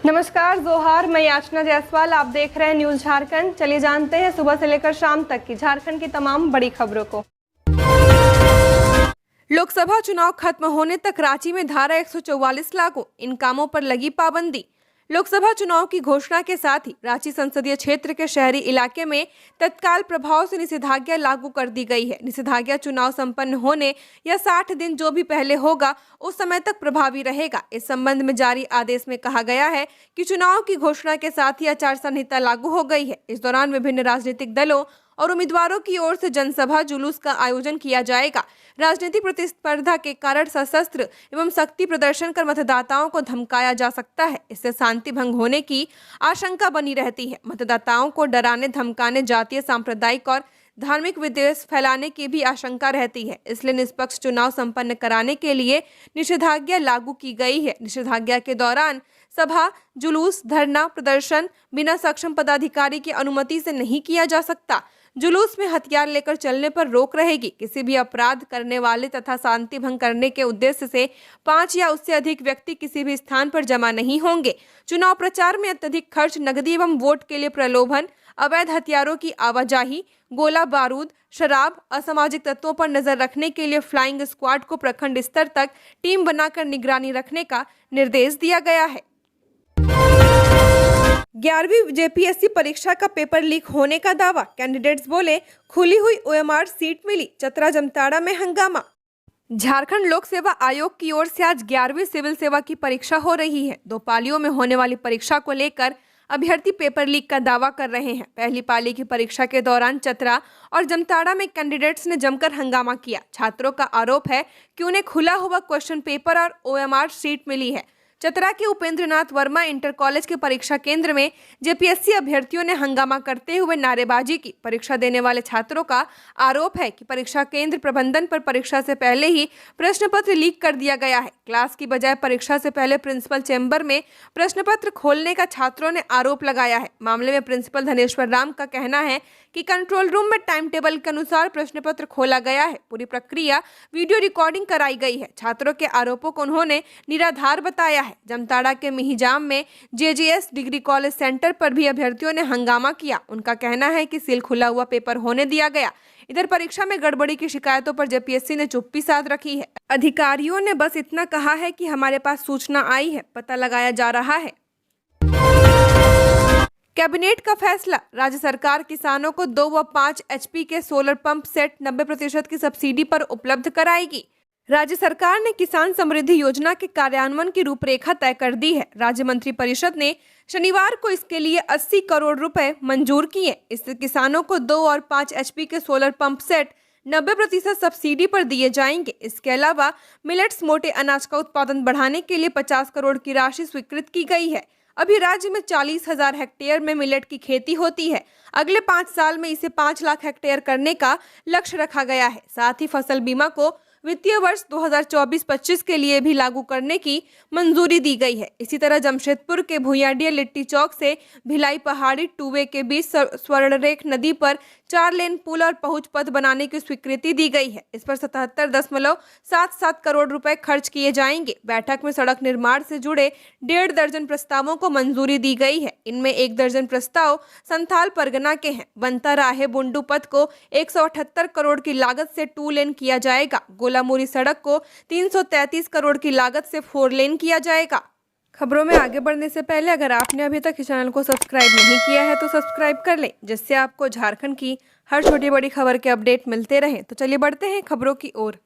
नमस्कार, जोहार। मैं याचना जायसवाल, आप देख रहे हैं न्यूज झारखंड। चलिए जानते हैं सुबह से लेकर शाम तक की झारखंड की तमाम बड़ी खबरों को। लोकसभा चुनाव खत्म होने तक रांची में धारा 144 लागू, इन कामों पर लगी पाबंदी। लोकसभा चुनाव की घोषणा के साथ ही रांची संसदीय क्षेत्र के शहरी इलाके में तत्काल प्रभाव से निषेधाज्ञा लागू कर दी गई है। निषेधाज्ञा चुनाव संपन्न होने या 60 दिन जो भी पहले होगा उस समय तक प्रभावी रहेगा। इस संबंध में जारी आदेश में कहा गया है कि चुनाव की घोषणा के साथ ही आचार संहिता लागू हो गई है। इस दौरान विभिन्न राजनीतिक दलों और उम्मीदवारों की ओर से जनसभा जुलूस का आयोजन किया जाएगा। राजनीतिक प्रतिस्पर्धा के कारण सशस्त्र एवं शक्ति प्रदर्शन कर मतदाताओं को धमकाया जा सकता है। इससे शांति भंग होने की आशंका बनी रहती है। मतदाताओं को डराने, धमकाने, जातीय, सांप्रदायिक और धार्मिक विद्वेष फैलाने की भी आशंका रहती है। इसलिए निष्पक्ष चुनाव संपन्न कराने के लिए निषेधाज्ञा लागू की गई है। निषेधाज्ञा के दौरान सभा, जुलूस, धरना प्रदर्शन बिना सक्षम पदाधिकारी की अनुमति से नहीं किया जा सकता। जुलूस में हथियार लेकर चलने पर रोक रहेगी। किसी भी अपराध करने वाले तथा शांति भंग करने के उद्देश्य से 5 या उससे अधिक व्यक्ति किसी भी स्थान पर जमा नहीं होंगे। चुनाव प्रचार में अत्यधिक खर्च, नकदी एवं वोट के लिए प्रलोभन, अवैध हथियारों की आवाजाही, गोला बारूद, शराब, असामाजिक तत्वों पर नजर रखने के लिए फ्लाइंग स्क्वाड को प्रखंड स्तर तक टीम बनाकर निगरानी रखने का निर्देश दिया गया है। 11वीं जेपीएससी परीक्षा का पेपर लीक होने का दावा, कैंडिडेट्स बोले खुली हुई ओएमआर सीट मिली, चतरा जामताड़ा में हंगामा। झारखंड लोक सेवा आयोग की ओर से आज 11वीं सिविल सेवा की परीक्षा हो रही है। 2 पालियों में होने वाली परीक्षा को लेकर अभ्यर्थी पेपर लीक का दावा कर रहे हैं। पहली पाली की परीक्षा के दौरान चतरा और जामताड़ा में कैंडिडेट्स ने जमकर हंगामा किया। छात्रों का आरोप है कि उन्हें खुला हुआ क्वेश्चन पेपर और ओएमआर सीट मिली है। चतरा के उपेंद्रनाथ वर्मा इंटर कॉलेज के परीक्षा केंद्र में जेपीएससी अभ्यर्थियों ने हंगामा करते हुए नारेबाजी की। परीक्षा देने वाले छात्रों का आरोप है कि परीक्षा केंद्र प्रबंधन पर परीक्षा से पहले ही प्रश्न पत्र लीक कर दिया गया है। क्लास की बजाय परीक्षा से पहले प्रिंसिपल चैम्बर में प्रश्न पत्र खोलने का छात्रों ने आरोप लगाया है। मामले में प्रिंसिपल धनेश्वर राम का कहना है कि कंट्रोल रूम में टाइम टेबल के अनुसार प्रश्न पत्र खोला गया है। पूरी प्रक्रिया वीडियो रिकॉर्डिंग कराई गई है। छात्रों के आरोपों को उन्होंने निराधार बताया है। जामताड़ा के मिहिजाम में जेजेएस डिग्री कॉलेज सेंटर पर भी अभ्यर्थियों ने हंगामा किया। उनका कहना है कि सील खुला हुआ पेपर होने दिया गया। इधर परीक्षा में गड़बड़ी की शिकायतों पर जेपीएससी ने चुप्पी साध रखी है। अधिकारियों ने बस इतना कहा है कि हमारे पास सूचना आई है, पता लगाया जा रहा है। कैबिनेट का फैसला, राज्य सरकार किसानों को 2 व 5 एचपी के सोलर पंप सेट 90% की सब्सिडी पर उपलब्ध कराएगी। राज्य सरकार ने किसान समृद्धि योजना के कार्यान्वयन की रूपरेखा तय कर दी है। राज्य मंत्रिपरिषद ने शनिवार को इसके लिए 80 करोड़ रुपए मंजूर किए। इससे किसानों को 2 और 5 एचपी के सोलर पंप सेट 90% सब्सिडी पर दिए जाएंगे। इसके अलावा मिलेट्स, मोटे अनाज का उत्पादन बढ़ाने के लिए 50 करोड़ की राशि स्वीकृत की गई है। अभी राज्य में 40,000 हेक्टेयर में मिलेट की खेती होती है। अगले 5 साल में इसे 5 लाख हेक्टेयर करने का लक्ष्य रखा गया है। साथ ही फसल बीमा को वित्तीय वर्ष 2024-25 के लिए भी लागू करने की मंजूरी दी गई है। इसी तरह जमशेदपुर के भुइयाडीह लिट्टी चौक से भिलाई पहाड़ी टूवे के बीच स्वर्णरेख नदी पर 4 लेन पुल और पहुंच पथ बनाने की स्वीकृति दी गई है। इस पर 77.77 करोड़ रुपए खर्च किए जाएंगे। बैठक में सड़क निर्माण से जुड़े 1.5 दर्जन प्रस्तावों को मंजूरी दी गई है। इनमें 1 दर्जन प्रस्ताव संथाल परगना के हैं। बनता राहे बुंडू पथ को 178 करोड़ की लागत से 2 लेन किया जाएगा। गोलामुरी सड़क को 333 करोड़ की लागत से 4 लेन किया जाएगा। खबरों में आगे बढ़ने से पहले अगर आपने अभी तक इस चैनल को सब्सक्राइब नहीं किया है तो सब्सक्राइब कर लें, जिससे आपको झारखंड की हर छोटी बड़ी खबर के अपडेट मिलते रहें। तो चलिए बढ़ते हैं खबरों की ओर।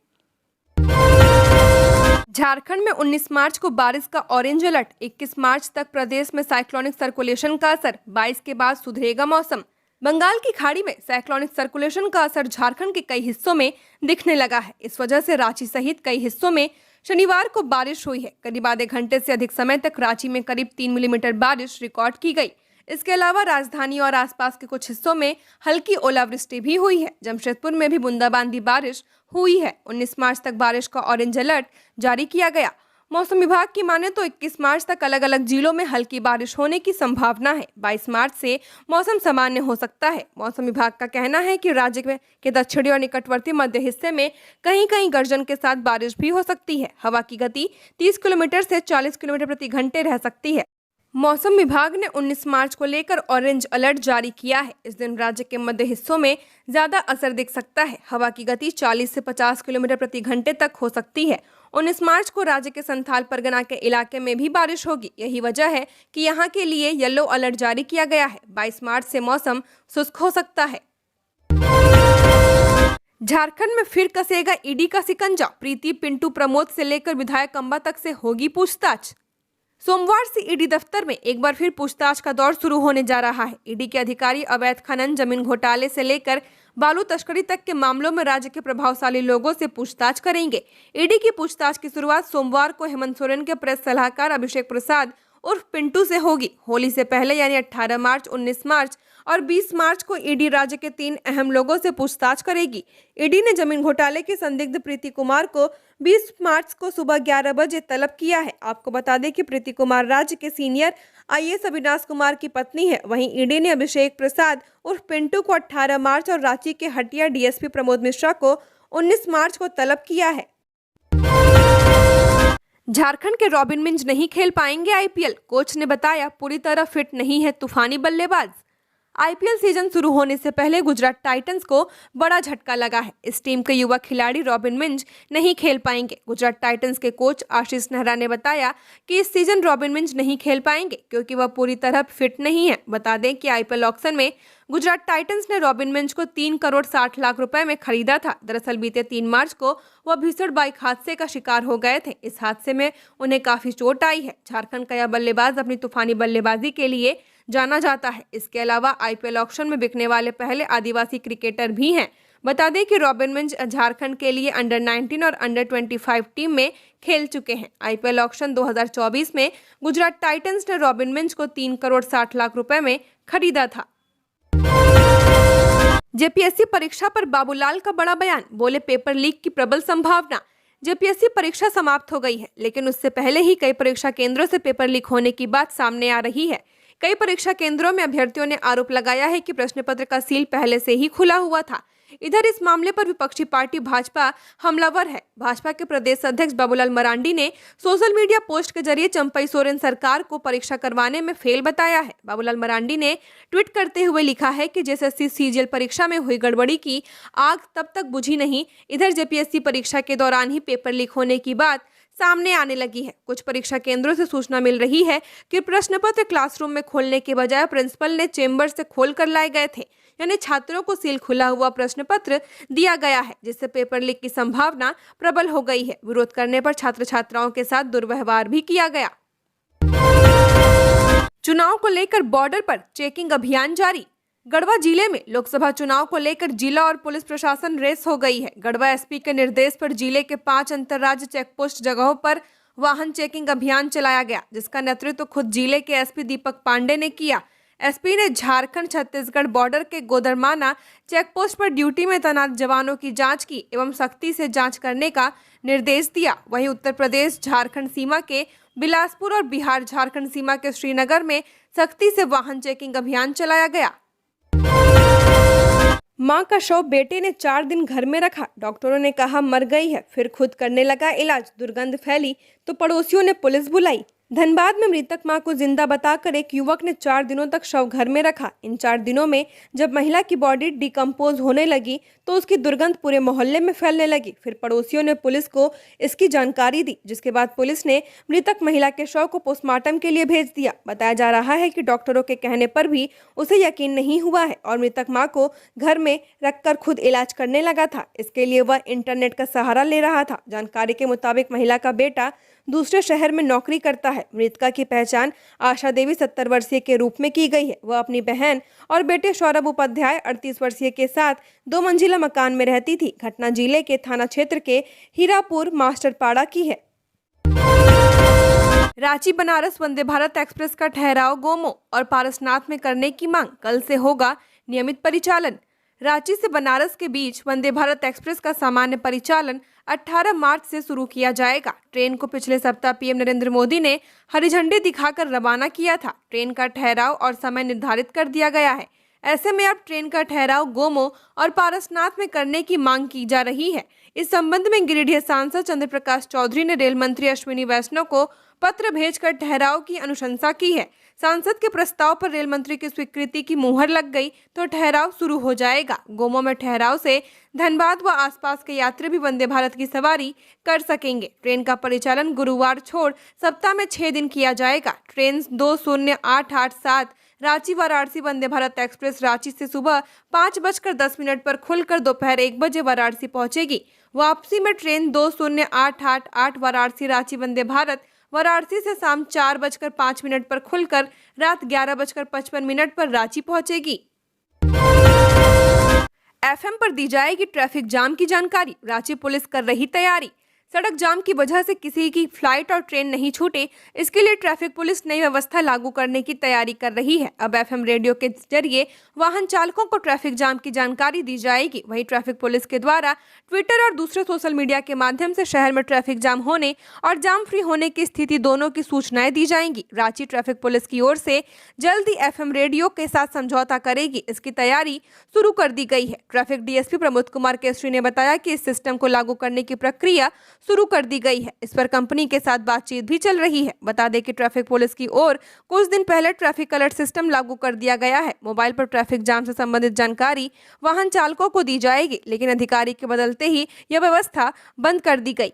झारखंड में 19 मार्च को बारिश का ऑरेंज अलर्ट। 21 मार्च तक प्रदेश में साइक्लोनिक सर्कुलेशन का असर। 22 के बाद सुधरेगा मौसम। बंगाल की खाड़ी में साइक्लोनिक सर्कुलेशन का असर झारखंड के कई हिस्सों में दिखने लगा है। इस वजह से रांची सहित कई हिस्सों में शनिवार को बारिश हुई है। करीब आधे घंटे से अधिक समय तक रांची में करीब 3 मिलीमीटर बारिश रिकॉर्ड की गई। इसके अलावा राजधानी और आसपास के कुछ हिस्सों में हल्की ओलावृष्टि भी हुई है। जमशेदपुर में भी बूंदाबांदी बारिश हुई है। 19 मार्च तक बारिश का ऑरेंज अलर्ट जारी किया गया। मौसम विभाग की माने तो 21 मार्च तक अलग अलग जिलों में हल्की बारिश होने की संभावना है। 22 मार्च से मौसम सामान्य हो सकता है। मौसम विभाग का कहना है कि राज्य के दक्षिणी और निकटवर्ती मध्य हिस्से में कहीं कहीं गर्जन के साथ बारिश भी हो सकती है। हवा की गति 30 किलोमीटर से 40 किलोमीटर प्रति घंटे रह सकती है। मौसम विभाग ने 19 मार्च को लेकर ऑरेंज अलर्ट जारी किया है। इस दिन राज्य के मध्य हिस्सों में ज्यादा असर दिख सकता है। हवा की गति 40 से 50 किलोमीटर प्रति घंटे तक हो सकती है। 19 मार्च को राज्य के संथाल परगना के इलाके में भी बारिश होगी। यही वजह है कि यहां के लिए येलो अलर्ट जारी किया गया है। 22 मार्च से मौसम शुष्क हो सकता है। झारखंड में फिर कसेगा ईडी का सिकंजा। प्रीति, पिंटू, प्रमोद से लेकर विधायक अंबा तक से होगी पूछताछ। सोमवार से ईडी दफ्तर में एक बार फिर पूछताछ का दौर शुरू होने जा रहा है। ईडी के अधिकारी अवैध खनन, जमीन घोटाले से लेकर बालू तस्करी तक के मामलों में राज्य के प्रभावशाली लोगों से पूछताछ करेंगे। ईडी की पूछताछ की शुरुआत सोमवार को हेमंत सोरेन के प्रेस सलाहकार अभिषेक प्रसाद उर्फ पिंटू से होगी। होली से पहले यानी 18 मार्च, 19 मार्च और 20 मार्च को ईडी राज्य के 3 अहम लोगों से पूछताछ करेगी। ईडी ने जमीन घोटाले के संदिग्ध प्रीति कुमार को 20 मार्च को सुबह 11 बजे तलब किया है। आपको बता दें कि प्रीति कुमार राज्य के सीनियर आईएएस अविनाश कुमार की पत्नी है। वहीं ईडी ने अभिषेक प्रसाद उर्फ पिंटू को 18 मार्च और रांची के हटिया डीएसपी प्रमोद मिश्रा को 19 मार्च को तलब किया है। झारखंड के रॉबिन मिंज नहीं खेल पाएंगे आईपीएल। कोच ने बताया पूरी तरह फिट नहीं है तूफानी बल्लेबाज। आईपीएल सीजन शुरू होने से पहले गुजरात टाइटंस को बड़ा झटका लगा है। इस टीम के युवा खिलाड़ी रॉबिन मिंज नहीं खेल पाएंगे। गुजरात टाइटंस के कोच आशीष नेहरा ने बताया कि इस सीजन रॉबिन मिंज नहीं खेल पाएंगे क्योंककि वह पूरी तरह फिट नहीं है। बता दें कि आईपीएल ऑक्शन में गुजरात टाइटंस ने रॉबिन मिंज को 3 करोड़ 60 लाख रुपए में खरीदा था। दरअसल बीते 3 मार्च को वह भीषण बाइक हादसे का शिकार हो गए थे। इस हादसे में उन्हें काफी चोट आई है। झारखंड का यह बल्लेबाज अपनी तूफानी बल्लेबाजी के लिए जाना जाता है। इसके अलावा आईपीएल ऑक्शन में बिकने वाले पहले आदिवासी क्रिकेटर भी हैं। बता दें कि रॉबिन मिंज झारखंड के लिए अंडर 19 और अंडर 25 टीम में खेल चुके हैं। आईपीएल ऑक्शन 2024 में गुजरात टाइटंस ने रॉबिन मिंज को 3 करोड़ 60 लाख रुपए में खरीदा था। जेपीएससी परीक्षा पर बाबूलाल का बड़ा बयान। बोले पेपर लीक की प्रबल संभावना। जेपीएससी परीक्षा समाप्त हो गई है, लेकिन उससे पहले ही कई परीक्षा केंद्रों से पेपर लीक होने की बात सामने आ रही है। कई परीक्षा केंद्रों में अभ्यर्थियों ने आरोप लगाया है कि प्रश्न पत्र का सील पहले से ही खुला हुआ था। इधर इस मामले पर विपक्षी पार्टी भाजपा हमलावर है। भाजपा के प्रदेश अध्यक्ष बाबूलाल मरांडी ने सोशल मीडिया पोस्ट के जरिए चंपई सोरेन सरकार को परीक्षा करवाने में फेल बताया है। बाबूलाल मरांडी ने ट्वीट करते हुए लिखा है कि जेएसएससी सीजीएल परीक्षा में हुई गड़बड़ी की आग तब तक बुझी नहीं। इधर जेपीएससी परीक्षा के दौरान ही पेपर लीक होने की बात सामने आने लगी है। कुछ परीक्षा केंद्रों से सूचना मिल रही है कि प्रश्न पत्र क्लासरूम में खोलने के बजाय प्रिंसिपल ने चेंबर से खोल कर लाए गए थे, यानी छात्रों को सील खुला हुआ प्रश्न पत्र दिया गया है, जिससे पेपर लीक की संभावना प्रबल हो गई है। विरोध करने पर छात्र छात्राओं के साथ दुर्व्यवहार भी किया गया। चुनाव को लेकर बॉर्डर पर चेकिंग अभियान जारी। गढ़वा जिले में लोकसभा चुनाव को लेकर जिला और पुलिस प्रशासन रेस हो गई है। गढ़वा एसपी के निर्देश पर जिले के 5 अंतर्राज्य चेकपोस्ट जगहों पर वाहन चेकिंग अभियान चलाया गया, जिसका नेतृत्व खुद जिले के एसपी दीपक पांडे ने किया। एसपी ने झारखंड छत्तीसगढ़ बॉर्डर के गोदरमाना चेकपोस्ट पर ड्यूटी में तैनात जवानों की जांच की एवं सख्ती से जांच करने का निर्देश दिया। वहीं उत्तर प्रदेश झारखंड सीमा के बिलासपुर और बिहार झारखंड सीमा के श्रीनगर में सख्ती से वाहन चेकिंग अभियान चलाया गया। मां का शव बेटे ने 4 दिन घर में रखा। डॉक्टरों ने कहा मर गई है, फिर खुद करने लगा इलाज। दुर्गंध फैली तो पड़ोसियों ने पुलिस बुलाई। धनबाद में मृतक मां को जिंदा बताकर एक युवक ने 4 दिनों तक शव घर में रखा। इन 4 दिनों में जब महिला की बॉडी डिकम्पोज होने लगी तो उसकी दुर्गंध पूरे मोहल्ले में फैलने लगी। फिर पड़ोसियों ने पुलिस को इसकी जानकारी दी, जिसके बाद पुलिस ने मृतक महिला के शव को पोस्टमार्टम के लिए भेज दिया। बताया जा रहा है कि डॉक्टरों के कहने पर भी उसे यकीन नहीं हुआ है और मृतक मां को घर में रखकर खुद इलाज करने लगा था। इसके लिए वह इंटरनेट का सहारा ले रहा था। जानकारी के मुताबिक महिला का बेटा दूसरे शहर में नौकरी करता है। मृतका की पहचान आशा देवी 70 वर्षीय के रूप में की गई है। वह अपनी बहन और बेटे सौरभ उपाध्याय 38 वर्षीय के साथ 2 मंजिला मकान में रहती थी। घटना जिले के थाना क्षेत्र के हीरापुर मास्टरपाड़ा की है। रांची बनारस वंदे भारत एक्सप्रेस का ठहराव गोमो और पारसनाथ में करने की मांग। कल से होगा नियमित परिचालन। रांची से बनारस के बीच वंदे भारत एक्सप्रेस का सामान्य परिचालन 18 मार्च से शुरू किया जाएगा। ट्रेन को पिछले सप्ताह पीएम नरेंद्र मोदी ने हरी झंडी दिखाकर रवाना किया था। ट्रेन का ठहराव और समय निर्धारित कर दिया गया है। ऐसे में अब ट्रेन का ठहराव गोमो और पारसनाथ में करने की मांग की जा रही है। इस संबंध में गिरिडीह सांसद चंद्र प्रकाश चौधरी ने रेल मंत्री अश्विनी वैष्णव को पत्र भेजकर ठहराव की अनुशंसा की है। सांसद के प्रस्ताव पर रेल मंत्री की स्वीकृति की मुहर लग गई तो ठहराव शुरू हो जाएगा। गोमो में ठहराव से धनबाद व आसपास के यात्री भी वंदे भारत की सवारी कर सकेंगे। ट्रेन का परिचालन गुरुवार छोड़ सप्ताह में 6 दिन किया जाएगा। ट्रेन 20887 रांची वाराणसी वंदे भारत एक्सप्रेस रांची से सुबह 5:10 पर खुलकर दोपहर 1 बजे वाराणसी पहुंचेगी। वापसी में ट्रेन 20888 वाराणसी रांची वंदे भारत वाराणसी से शाम 4:05 पर खुलकर रात 11:55 पर रांची पहुंचेगी। एफएम पर दी जाएगी ट्रैफिक जाम की जानकारी। रांची पुलिस कर रही तैयारी। सड़क जाम की वजह से किसी की फ्लाइट और ट्रेन नहीं छूटे, इसके लिए ट्रैफिक पुलिस नई व्यवस्था लागू करने की तैयारी कर रही है। अब एफएम रेडियो के जरिए वाहन चालकों को ट्रैफिक जाम की जानकारी दी जाएगी। वहीं ट्रैफिक पुलिस के द्वारा ट्विटर और दूसरे सोशल मीडिया के माध्यम से शहर में ट्रैफिक जाम होने और जाम फ्री होने की स्थिति दोनों की सूचनाएं दी जाएंगी। रांची ट्रैफिक पुलिस की ओर से जल्द ही एफएम रेडियो के साथ समझौता करेगी, इसकी तैयारी शुरू कर दी गई है। ट्रैफिक डीएसपी प्रमोद कुमार केसरी ने बताया कि इस सिस्टम को लागू करने की प्रक्रिया शुरू कर दी गई है। इस पर कंपनी के साथ बातचीत भी चल रही है। बता दें कि ट्रैफिक पुलिस की ओर कुछ दिन पहले ट्रैफिक अलर्ट सिस्टम लागू कर दिया गया है। मोबाइल पर ट्रैफिक जाम से संबंधित जानकारी वाहन चालकों को दी जाएगी, लेकिन अधिकारी के बदलते ही यह व्यवस्था बंद कर दी गई।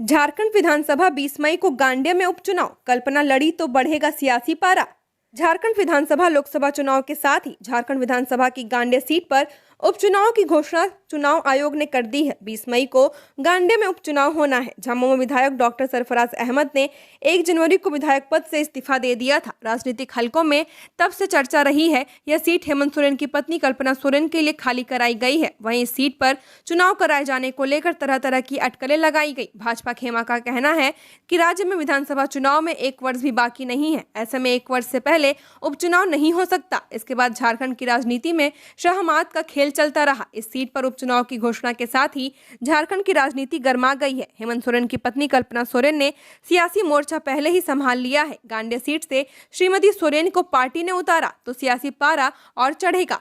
झारखंड विधानसभा 20 मई को गांडेय में उपचुनाव, कल्पना लड़ी तो बढ़ेगा सियासी पारा। झारखंड विधानसभा लोकसभा चुनाव के साथ ही झारखंड विधानसभा की गांडेय सीट पर उपचुनाव की घोषणा चुनाव आयोग ने कर दी है। 20 मई को गांडेय में उपचुनाव होना है। झामुमो विधायक डॉक्टर सरफराज अहमद ने 1 जनवरी को विधायक पद से इस्तीफा दे दिया था। राजनीतिक हलकों में तब से चर्चा रही है। यह सीट हेमंत सोरेन की पत्नी कल्पना सोरेन के लिए खाली कराई गई है। वहीं इस सीट पर चुनाव कराए जाने को लेकर तरह तरह की अटकलें लगाई गई। भाजपा खेमा का कहना है कि राज्य में विधानसभा चुनाव में 1 वर्ष भी बाकी नहीं है। ऐसे में 1 वर्ष से पहले उपचुनाव नहीं हो सकता। इसके बाद झारखंड की राजनीति में शाहमात का खेल चलता रहा। इस सीट पर उपचुनाव की घोषणा के साथ ही झारखंड की राजनीति गर्मा गई है। हेमंत सोरेन की पत्नी कल्पना सोरेन ने सियासी मोर्चा पहले ही संभाल लिया है। गांडेय सीट से श्रीमती सोरेन को पार्टी ने उतारा तो सियासी पारा और चढ़ेगा।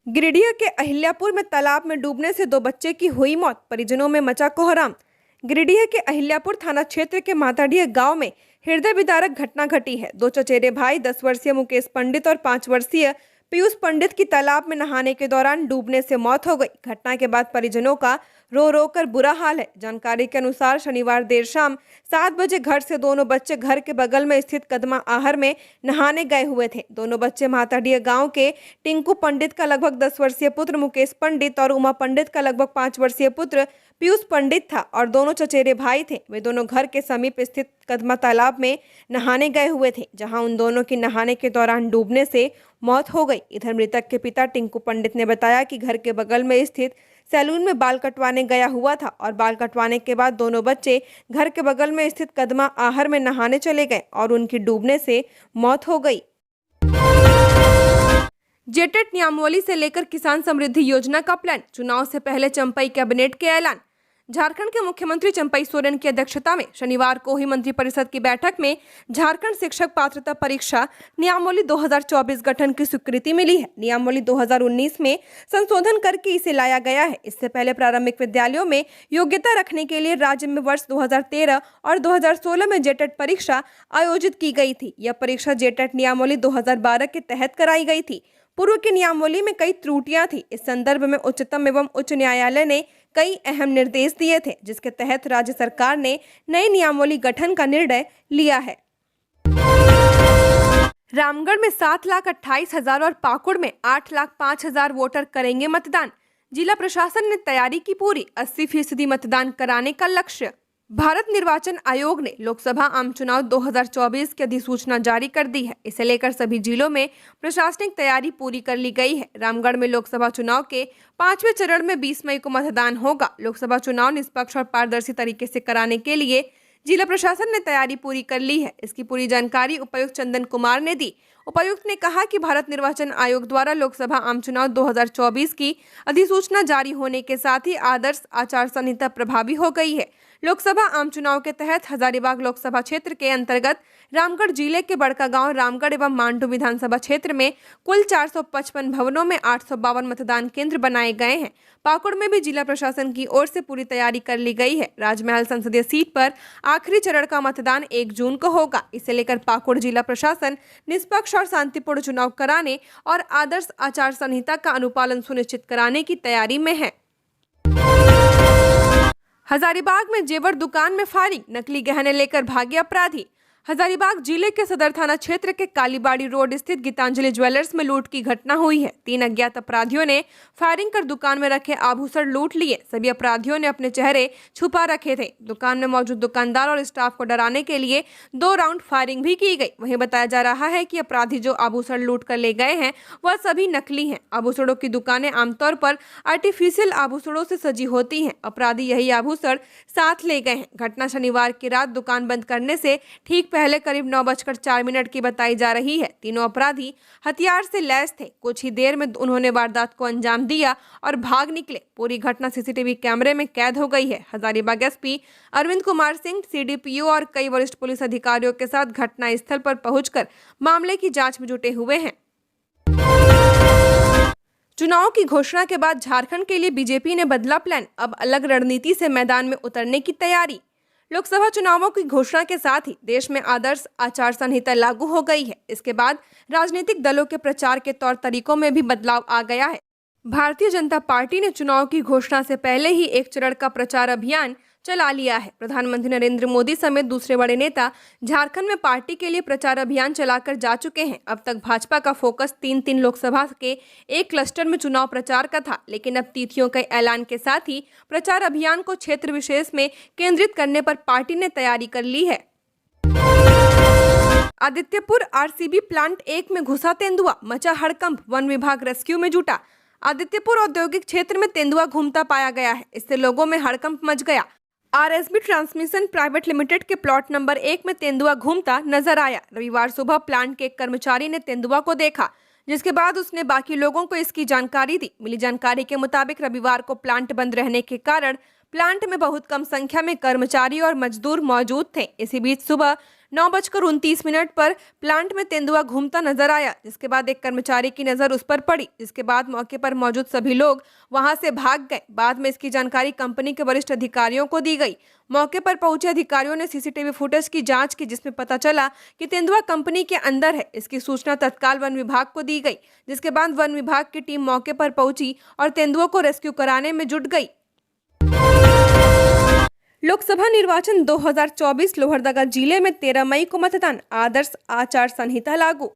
गिरिडीह के अहिल्यापुर में तालाब में डूबने से 2 बच्चे की हुई मौत, परिजनों में मचा कोहराम। गिरिडीह के अहिल्यापुर थाना क्षेत्र के माताडीह गांव में हृदय विदारक घटना घटी है। 2 चचेरे भाई 10 वर्षीय मुकेश पंडित और 5 वर्षीय पीयूष पंडित की तालाब में नहाने के दौरान डूबने से मौत हो गई। घटना के बाद परिजनों का रो रो कर बुरा हाल है। जानकारी के अनुसार शनिवार देर शाम 7 बजे घर से दोनों बच्चे घर के बगल में स्थित कदमा आहर में नहाने गए हुए थे। दोनों बच्चे माताडीह गांव के टिंकू पंडित का लगभग 10 वर्षीय पुत्र मुकेश पंडित और उमा पंडित का लगभग 5 वर्षीय पुत्र पीयूष पंडित था और दोनों चचेरे भाई थे। वे दोनों घर के समीप स्थित कदमा तालाब में नहाने गए हुए थे, जहां उन दोनों की नहाने के दौरान डूबने से मौत हो गई। इधर मृतक के पिता टिंकू पंडित ने बताया कि घर के बगल में स्थित सैलून में बाल कटवाने गया हुआ था और बाल कटवाने के बाद दोनों बच्चे घर के बगल में स्थित कदमा आहर में नहाने चले गए और उनकी डूबने से मौत हो गई। जेटेट नियमावली से लेकर किसान समृद्धि योजना का प्लान, चुनाव से पहले चंपई कैबिनेट के ऐलान। झारखंड के मुख्यमंत्री चंपई सोरेन की अध्यक्षता में शनिवार को हुई मंत्रिपरिषद की बैठक में झारखंड शिक्षक पात्रता परीक्षा नियमावली 2024 गठन की स्वीकृति मिली है। नियमावली 2019 में संशोधन करके इसे लाया गया है। इससे पहले प्रारंभिक विद्यालयों में योग्यता रखने के लिए राज्य में वर्ष 2013 और 2016 में जेटेट परीक्षा आयोजित की गई थी। यह परीक्षा जेटेट नियमावली 2012 के तहत कराई गई थी। पूर्व की नियमावली में कई त्रुटियां थी। इस संदर्भ में उच्चतम एवं उच्च न्यायालय ने कई अहम निर्देश दिए थे, जिसके तहत राज्य सरकार ने नई नियमावली गठन का निर्णय लिया है। रामगढ़ में 7,28,000 और पाकुड़ में 8,05,000 वोटर करेंगे मतदान। जिला प्रशासन ने तैयारी की पूरी, 80% मतदान कराने का लक्ष्य। भारत निर्वाचन आयोग ने लोकसभा आम चुनाव 2024 की अधिसूचना जारी कर दी है। इसे लेकर सभी जिलों में प्रशासनिक तैयारी पूरी कर ली गई है। रामगढ़ में लोकसभा चुनाव के 5वें चरण में 20 मई को मतदान होगा। लोकसभा चुनाव निष्पक्ष और पारदर्शी तरीके से कराने के लिए जिला प्रशासन ने तैयारी पूरी कर ली है। इसकी पूरी जानकारी उपायुक्त चंदन कुमार ने दी। उपायुक्त ने कहा कि भारत निर्वाचन आयोग द्वारा लोकसभा आम चुनाव 2024 की अधिसूचना जारी होने के साथ ही आदर्श आचार संहिता प्रभावी हो गई है। लोकसभा आम चुनाव के तहत हजारीबाग लोकसभा क्षेत्र के अंतर्गत रामगढ़ जिले के बड़कागांव, रामगढ़ एवं मांडू विधानसभा क्षेत्र में कुल 455 भवनों में 852 मतदान केंद्र बनाए गए हैं। पाकुड़ में भी जिला प्रशासन की ओर से पूरी तैयारी कर ली गई है। राजमहल संसदीय सीट पर आखिरी चरण का मतदान 1 जून को होगा। इसे लेकर पाकुड़ जिला प्रशासन निष्पक्ष और शांतिपूर्ण चुनाव कराने और आदर्श आचार संहिता का अनुपालन सुनिश्चित कराने की तैयारी में है। हजारीबाग में जेवर दुकान में फायरिंग, नकली गहने लेकर भागे अपराधी। हजारीबाग जिले के सदर थाना क्षेत्र के कालीबाड़ी रोड स्थित गीतांजलि ज्वेलर्स में लूट की घटना हुई है। 3 अज्ञात अपराधियों ने फायरिंग कर दुकान में रखे आभूषण लूट लिए। सभी अपराधियों ने अपने चेहरे छुपा रखे थे। दुकान में मौजूद दुकानदार और स्टाफ को डराने के लिए 2 राउंड फायरिंग भी की गई। वहीं बताया जा रहा है कि अपराधी जो आभूषण लूट कर ले गए हैं वह सभी नकली हैं। आभूषणों की दुकानें आमतौर पर आर्टिफिशियल आभूषणों से सजी होती हैं। अपराधी यही आभूषण साथ ले गए हैं। घटना शनिवार की रात दुकान बंद करने से ठीक पहले करीब 9:04 की बताई जा रही है। तीनों अपराधी हथियार से लैस थे। कुछ ही देर में उन्होंने वारदात को अंजाम दिया और भाग निकले। पूरी घटना सीसीटीवी कैमरे में कैद हो गई है। हजारीबाग एसपी अरविंद कुमार सिंह, सीडीपीओ और कई वरिष्ठ पुलिस अधिकारियों के साथ घटना स्थल पर पहुंचकर मामले की जांच में जुटे हुए हैं। चुनाव की घोषणा के बाद झारखंड के लिए बीजेपी ने बदला प्लान। अब अलग रणनीति से मैदान में उतरने की तैयारी। लोकसभा चुनावों की घोषणा के साथ ही देश में आदर्श आचार संहिता लागू हो गई है। इसके बाद राजनीतिक दलों के प्रचार के तौर तरीकों में भी बदलाव आ गया है। भारतीय जनता पार्टी ने चुनाव की घोषणा से पहले ही एक चरण का प्रचार अभियान चला लिया है। प्रधानमंत्री नरेंद्र मोदी समेत दूसरे बड़े नेता झारखंड में पार्टी के लिए प्रचार अभियान चलाकर जा चुके हैं। अब तक भाजपा का फोकस 3 लोकसभा के एक क्लस्टर में चुनाव प्रचार का था, लेकिन अब तिथियों के ऐलान के साथ ही प्रचार अभियान को क्षेत्र विशेष में केंद्रित करने पर पार्टी ने तैयारी कर ली है। आदित्यपुर आरसीबी प्लांट 1 में घुसा तेंदुआ, मचा हड़कंप, वन विभाग रेस्क्यू में जुटा। आदित्यपुर औद्योगिक क्षेत्र में तेंदुआ घूमता पाया गया है। इससे लोगों में हड़कंप मच गया। आरएसबी ट्रांसमिशन प्राइवेट लिमिटेड के प्लॉट नंबर 1 में तेंदुआ घूमता नजर आया। रविवार सुबह प्लांट के एक कर्मचारी ने तेंदुआ को देखा, जिसके बाद उसने बाकी लोगों को इसकी जानकारी दी। मिली जानकारी के मुताबिक रविवार को प्लांट बंद रहने के कारण प्लांट में बहुत कम संख्या में कर्मचारी और मजदूर मौजूद थे। इसी बीच सुबह 9:29 पर प्लांट में तेंदुआ घूमता नजर आया, जिसके बाद एक कर्मचारी की नजर उस पर पड़ी, जिसके बाद मौके पर मौजूद सभी लोग वहां से भाग गए। बाद में इसकी जानकारी कंपनी के वरिष्ठ अधिकारियों को दी गई। मौके पर पहुंचे अधिकारियों ने सीसीटीवी फुटेज की जांच की, जिसमें पता चला कि तेंदुआ कंपनी के अंदर है। इसकी सूचना तत्काल वन विभाग को दी गई, जिसके बाद वन विभाग की टीम मौके पर पहुंची और तेंदुआ को रेस्क्यू कराने में जुट गई। लोकसभा निर्वाचन 2024 लोहरदगा जिले में 13 मई को मतदान, आदर्श आचार संहिता लागू।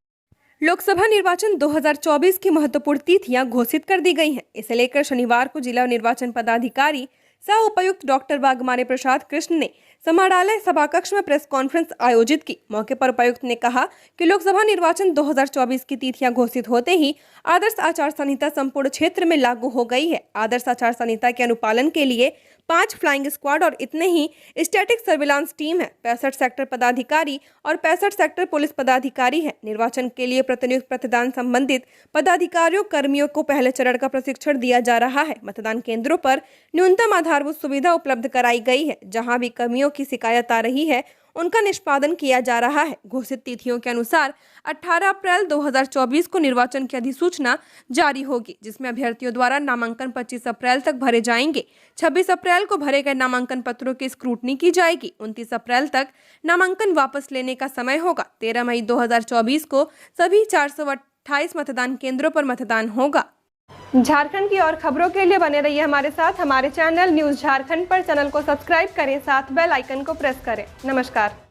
लोकसभा निर्वाचन 2024 की महत्वपूर्ण तिथियां घोषित कर दी गई हैं। इसे लेकर शनिवार को जिला निर्वाचन पदाधिकारी सह उपायुक्त डॉक्टर वाघमारे प्रसाद कृष्ण ने समाहरणालय सभाकक्ष में प्रेस कॉन्फ्रेंस आयोजित की। मौके पर उपायुक्त ने कहा कि लोकसभा निर्वाचन 2024 की तिथियां घोषित होते ही आदर्श आचार संहिता संपूर्ण क्षेत्र में लागू हो गई है। आदर्श आचार संहिता के अनुपालन के लिए 5 फ्लाइंग स्क्वाड और इतने ही स्टैटिक सर्विलांस टीम है। 65 सेक्टर पदाधिकारी और 65 सेक्टर पुलिस पदाधिकारी है। निर्वाचन के लिए प्रतिनियुक्त मतदान संबंधित पदाधिकारियों कर्मियों को पहले चरण का प्रशिक्षण दिया जा रहा है। मतदान केंद्रों पर न्यूनतम आधारभूत सुविधा उपलब्ध कराई गई है। जहां भी कर्मियों की शिकायत आ रही है उनका निष्पादन किया जा रहा है। घोषित तिथियों के अनुसार 18 अप्रैल 2024 को निर्वाचन की अधिसूचना जारी होगी, जिसमें अभ्यर्थियों द्वारा नामांकन 25 अप्रैल तक भरे जाएंगे। 26 अप्रैल को भरे गए नामांकन पत्रों की स्क्रूटनी की जाएगी। 29 अप्रैल तक नामांकन वापस लेने का समय होगा। 13 मई 2024 को सभी 428 मतदान केंद्रों पर मतदान होगा। झारखंड की और खबरों के लिए बने रहिए हमारे साथ। हमारे चैनल न्यूज़ झारखंड पर चैनल को सब्सक्राइब करें, साथ बेल आइकन को प्रेस करें। नमस्कार।